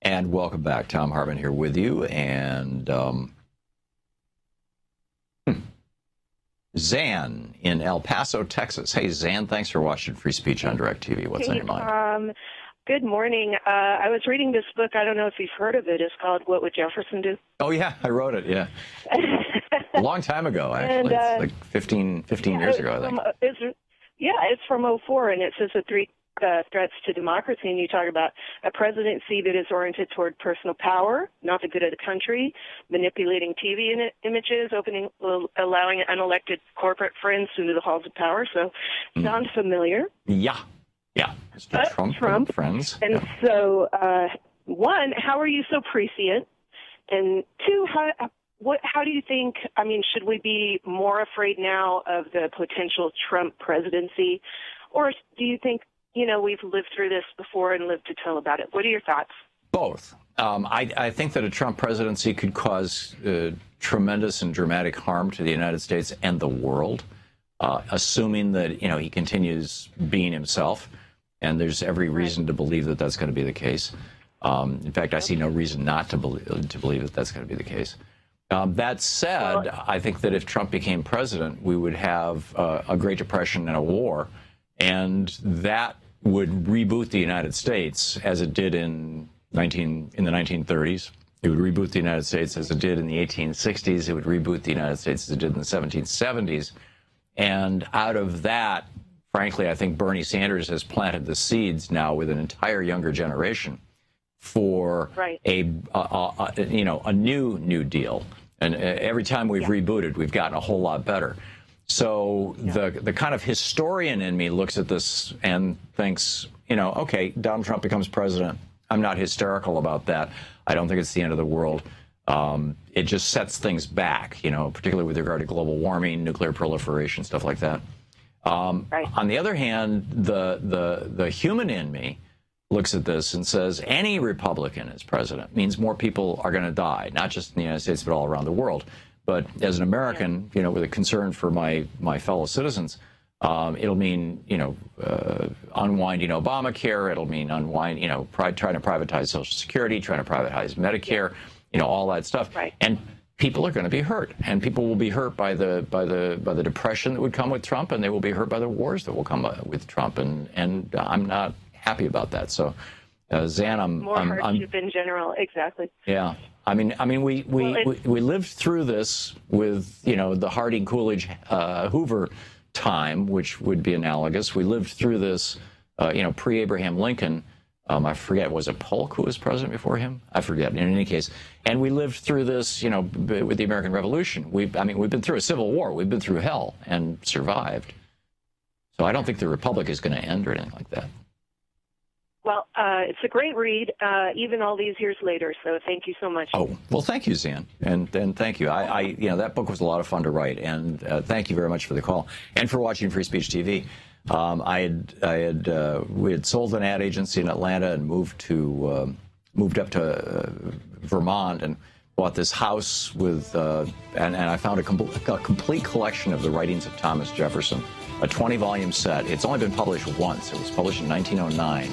And welcome back. Thom Hartmann here with you. And Zan in El Paso, Texas. Hey, Zan, thanks for watching Free Speech on DirecTV. What's on your mind? Good morning. I was reading this book. I don't know if you've heard of it. It's called What Would Jefferson Do? Oh, yeah, I wrote it, yeah. A long time ago, actually. It's like 15 years ago, I think. It's from '04, and it says the three threats to democracy, and you talk about a presidency that is oriented toward personal power, not the good of the country, manipulating TV images, allowing unelected corporate friends into the halls of power. So, sounds familiar. Yeah. Mr. Trump and friends. And so, one, how are you so prescient? And two, how do you think, should we be more afraid now of the potential Trump presidency? Or do you think, we've lived through this before and lived to tell about it? What are your thoughts? Both. I think that a Trump presidency could cause tremendous and dramatic harm to the United States and the world, assuming that, he continues being himself. And there's every reason to believe that that's going to be the case. In fact, I see no reason not to believe that that's going to be the case. That said, I think that if Trump became president, we would have a Great Depression and a war, and that would reboot the United States as it did in the 1930s. It would reboot the United States as it did in the 1860s. It would reboot the United States as it did in the 1770s. And out of that, frankly, I think Bernie Sanders has planted the seeds now with an entire younger generation for a new deal. And every time we've rebooted, we've gotten a whole lot better. So the kind of historian in me looks at this and thinks, okay, Donald Trump becomes president. I'm not hysterical about that. I don't think it's the end of the world. It just sets things back, particularly with regard to global warming, nuclear proliferation, stuff like that. On the other hand, the human in me looks at this and says any Republican as president means more people are going to die, not just in the United States, but all around the world. But as an American, with a concern for my fellow citizens, it'll mean, unwinding Obamacare. It'll mean trying to privatize Social Security, trying to privatize Medicare, all that stuff. And people are going to be hurt, and people will be hurt by the depression that would come with Trump, and they will be hurt by the wars that will come with Trump. And I'm not happy about that. So, Zan, I'm hardship in general. Exactly. Yeah. We lived through this with, the Harding, Coolidge, Hoover time, which would be analogous. We lived through this, pre-Abraham Lincoln. I forget, was it Polk who was president before him? I forget. In any case, and we lived through this, with the American Revolution. We've been through a civil war. We've been through hell and survived. So I don't think the Republic is going to end or anything like that. Well, it's a great read, even all these years later. So thank you so much. Oh, well, thank you, Zan, and thank you. That book was a lot of fun to write, and thank you very much for the call and for watching Free Speech TV. We had sold an ad agency in Atlanta and moved up to Vermont and bought this house with and I found a complete collection of the writings of Thomas Jefferson, a 20-volume set. It's only been published once. It was published in 1909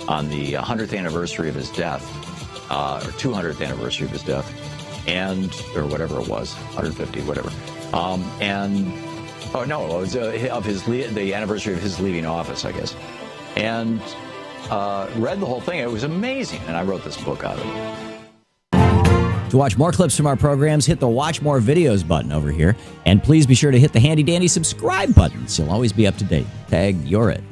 on the 100th anniversary of his death, or 200th anniversary of his death, or whatever it was, 150, whatever. Oh, no, it was the anniversary of his leaving office, I guess. And read the whole thing. It was amazing. And I wrote this book out of it. To watch more clips from our programs, hit the Watch More Videos button over here. And please be sure to hit the handy-dandy subscribe button so you'll always be up to date. Tag, you're it.